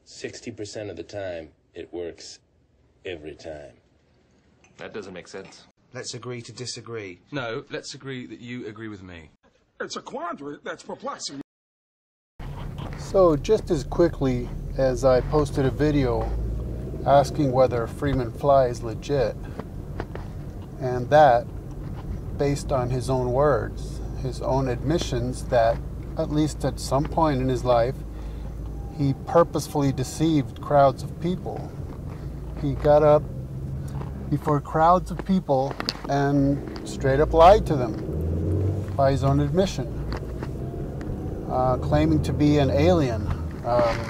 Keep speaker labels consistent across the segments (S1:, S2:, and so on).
S1: 60% of the time, it works every time.
S2: That doesn't make sense.
S3: Let's agree to disagree.
S2: No, let's agree that you agree with me.
S4: It's a quandary that's perplexing.
S5: So just as quickly as I posted a video asking whether Freeman Fly is legit, and that based on his own words, his own admissions that at least at some point in his life he purposefully deceived crowds of people. He got up before crowds of people and straight up lied to them by his own admission, claiming to be an alien,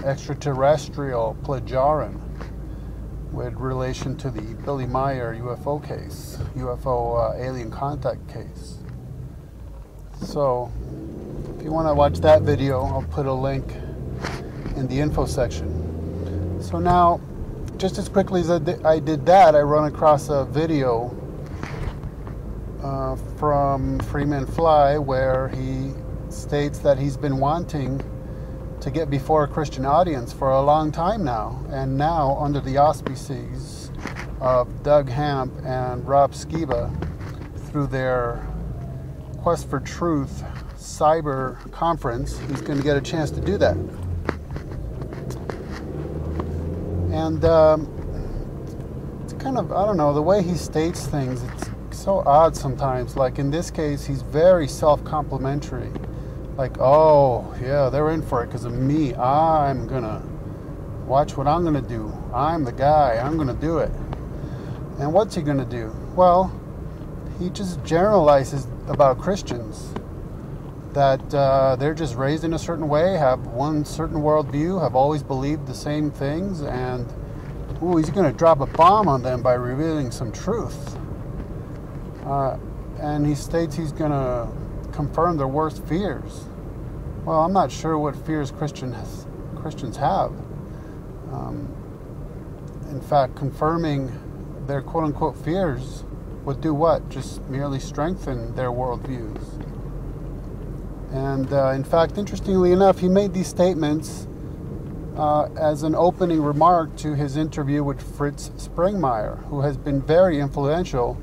S5: extraterrestrial Plagiarin, with relation to the Billy Meier UFO case, UFO alien contact case. So, if you want to watch that video, I'll put a link in the info section. So now, just as quickly as I did that, I run across a video from Freeman Fly where he states that he's been wanting to get before a Christian audience for a long time now, and now under the auspices of Doug Hamp and Rob Skiba through their Quest for Truth cyber conference, he's going to get a chance to do that. And it's kind of, I don't know, the way he states things, it's so odd sometimes. Like in this case, he's very self-complimentary. Like, oh, yeah, they're in for it because of me. I'm going to watch what I'm going to do. I'm the guy. I'm going to do it. And what's he going to do? Well, he just generalizes about Christians. That they're just raised in a certain way, have one certain worldview, have always believed the same things, and ooh, he's going to drop a bomb on them by revealing some truth. And he states he's going to confirm their worst fears. Well, I'm not sure what fears Christians have. In fact, confirming their quote-unquote fears would do what? Just merely strengthen their worldviews. And in fact, interestingly enough, he made these statements as an opening remark to his interview with Fritz Springmeier, who has been very influential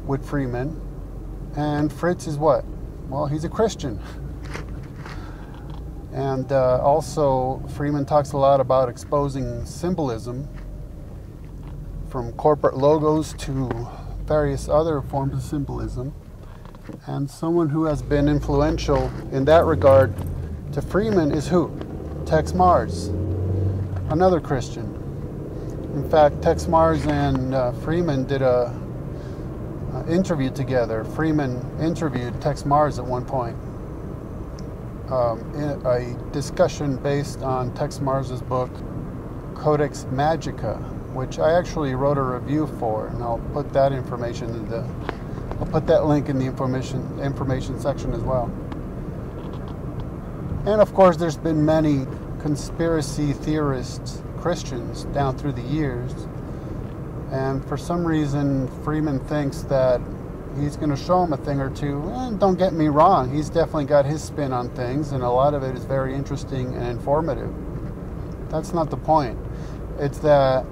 S5: with Freeman. And Fritz is what? Well, he's a Christian. And also, Freeman talks a lot about exposing symbolism, from corporate logos to various other forms of symbolism. And someone who has been influential in that regard to Freeman is who? Tex Mars, another Christian. In fact, Tex Mars and Freeman did a interview together. Freeman interviewed Tex Mars at one point. In a discussion based on Tex Mars's book, Codex Magica, which I actually wrote a review for, and I'll put that information in I'll put that link in the information section as well. And of course, there's been many conspiracy theorists, Christians, down through the years. And for some reason, Freeman thinks that he's going to show him a thing or two. And don't get me wrong, he's definitely got his spin on things, and a lot of it is very interesting and informative. That's not the point. It's that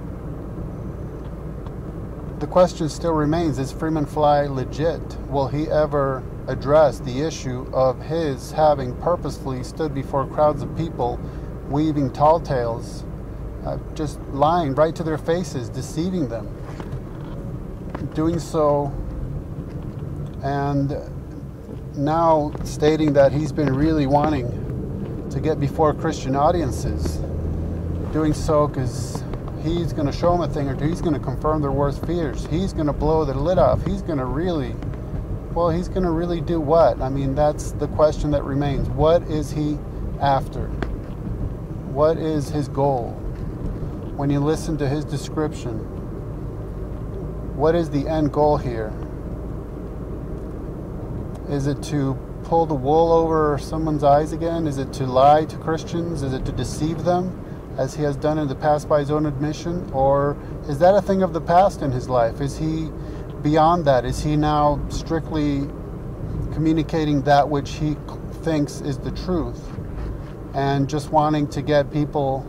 S5: the question still remains, is Freeman Fly legit? Will he ever address the issue of his having purposefully stood before crowds of people, weaving tall tales, just lying right to their faces, deceiving them, doing so, and now stating that he's been really wanting to get before Christian audiences, doing so because he's going to show them a thing or two. He's going to confirm their worst fears. He's going to blow the lid off. He's going to really, well, he's going to really do what? I mean, that's the question that remains. What is he after? What is his goal? When you listen to his description, what is the end goal here? Is it to pull the wool over someone's eyes again? Is it to lie to Christians? Is it to deceive them, as he has done in the past by his own admission? Or is that a thing of the past in his life? Is he beyond that? Is he now strictly communicating that which he thinks is the truth, and just wanting to get people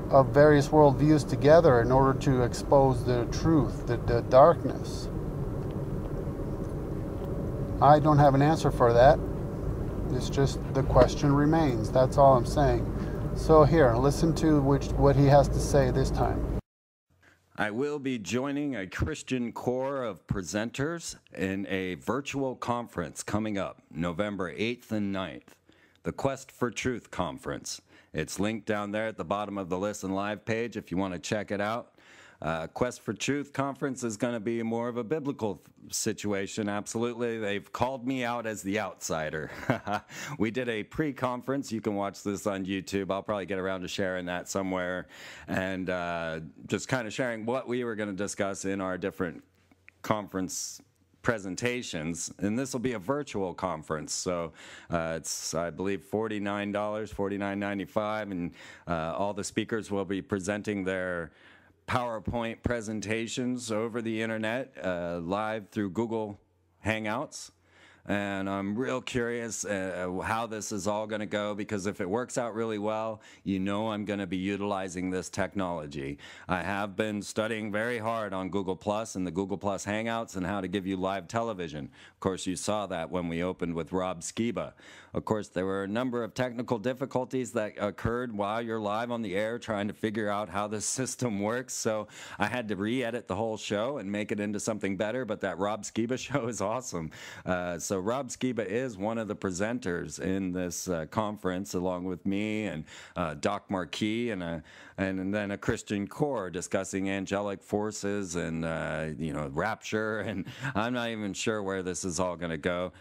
S5: of various worldviews together in order to expose the truth, the darkness? I don't have an answer for that. It's just the question remains. That's all I'm saying. So here, listen to what he has to say this time.
S6: I will be joining a Christian core of presenters in a virtual conference coming up November 8th and 9th, the Quest for Truth Conference. It's linked down there at the bottom of the Listen Live page if you want to check it out. Quest for Truth Conference is going to be more of a biblical situation, absolutely. They've called me out as the outsider. We did a pre-conference. You can watch this on YouTube. I'll probably get around to sharing that somewhere, and just kind of sharing what we were going to discuss in our different conference presentations. And this will be a virtual conference, so it's, I believe, $49, $49.95, and all the speakers will be presenting their PowerPoint presentations over the internet, live through Google Hangouts. And I'm real curious how this is all going to go, because if it works out really well, you know I'm going to be utilizing this technology. I have been studying very hard on Google Plus and the Google Plus Hangouts and how to give you live television. Of course, you saw that when we opened with Rob Skiba. Of course, there were a number of technical difficulties that occurred while you're live on the air trying to figure out how this system works. So I had to re-edit the whole show and make it into something better, but that Rob Skiba show is awesome. So Rob Skiba is one of the presenters in this conference, along with me and Doc Marquis and then a Christian core discussing angelic forces and rapture, and I'm not even sure where this is all going to go.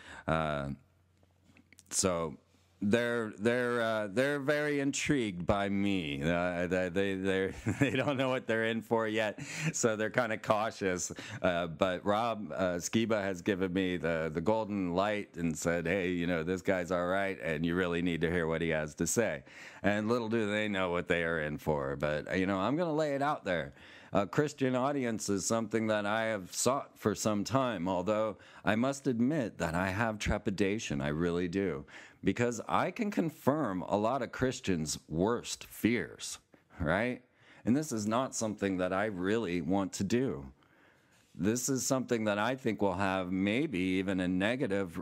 S6: So they're very intrigued by me. They don't know what they're in for yet, so they're kind of cautious. But Rob Skiba has given me the golden light and said, hey, this guy's all right, and you really need to hear what he has to say. And little do they know what they are in for. But I'm going to lay it out there. A Christian audience is something that I have sought for some time, although I must admit that I have trepidation. I really do. Because I can confirm a lot of Christians' worst fears, right? And this is not something that I really want to do. This is something that I think will have maybe even a negative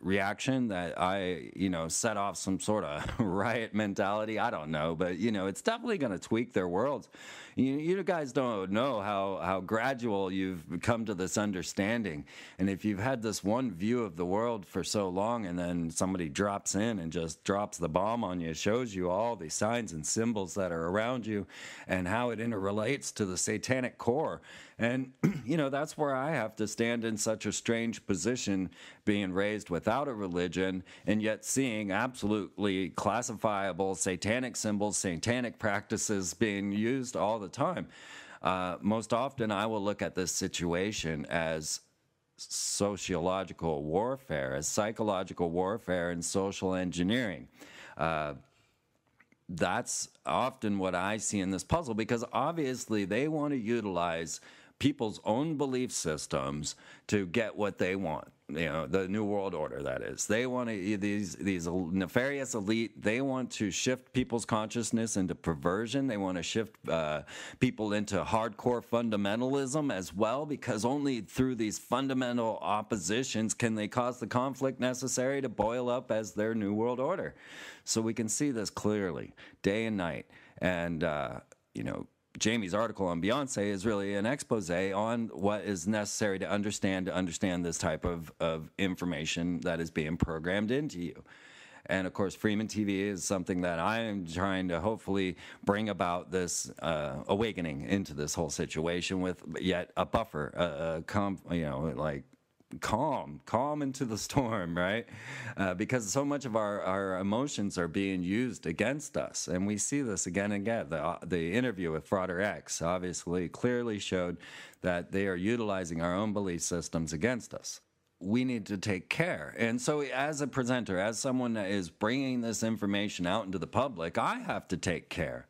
S6: reaction, that I, set off some sort of riot mentality. I don't know, but, it's definitely going to tweak their worlds. You guys don't know how gradual you've come to this understanding. And if you've had this one view of the world for so long, and then somebody drops in and just drops the bomb on you, shows you all the signs and symbols that are around you and how it interrelates to the satanic core. And, that's where I have to stand in such a strange position, being raised without a religion and yet seeing absolutely classifiable satanic symbols, satanic practices being used all the time. Most often I will look at this situation as sociological warfare, as psychological warfare and social engineering. That's often what I see in this puzzle, because obviously they want to utilize people's own belief systems to get what they want. The New World Order, that is. They want to, these nefarious elite, they want to shift people's consciousness into perversion. They want to shift people into hardcore fundamentalism as well, because only through these fundamental oppositions can they cause the conflict necessary to boil up as their New World Order. So we can see this clearly, day and night. And, Jamie's article on Beyonce is really an expose on what is necessary to understand this type of information that is being programmed into you. And of course, Freeman TV is something that I am trying to hopefully bring about this awakening into this whole situation with yet a buffer, calm into the storm, right? Because so much of our emotions are being used against us, and we see this again and again. The interview with Frater X obviously clearly showed that they are utilizing our own belief systems against us. We need to take care. And so as a presenter, as someone that is bringing this information out into the public, I have to take care.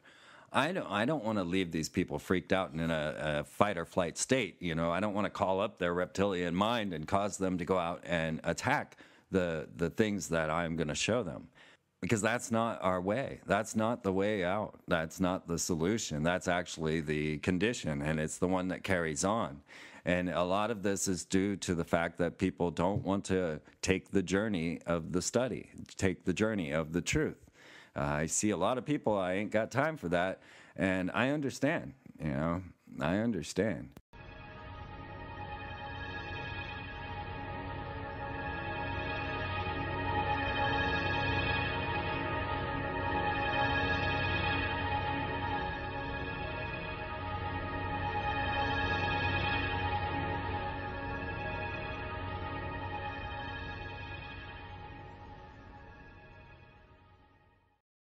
S6: I don't want to leave these people freaked out and in a fight or flight state. I don't want to call up their reptilian mind and cause them to go out and attack the things that I'm going to show them. because that's not our way. That's not the way out. That's not the solution. That's actually the condition, and it's the one that carries on. And a lot of this is due to the fact that people don't want to take the journey of the study, take the journey of the truth. I see a lot of people, I ain't got time for that, and I understand, I understand.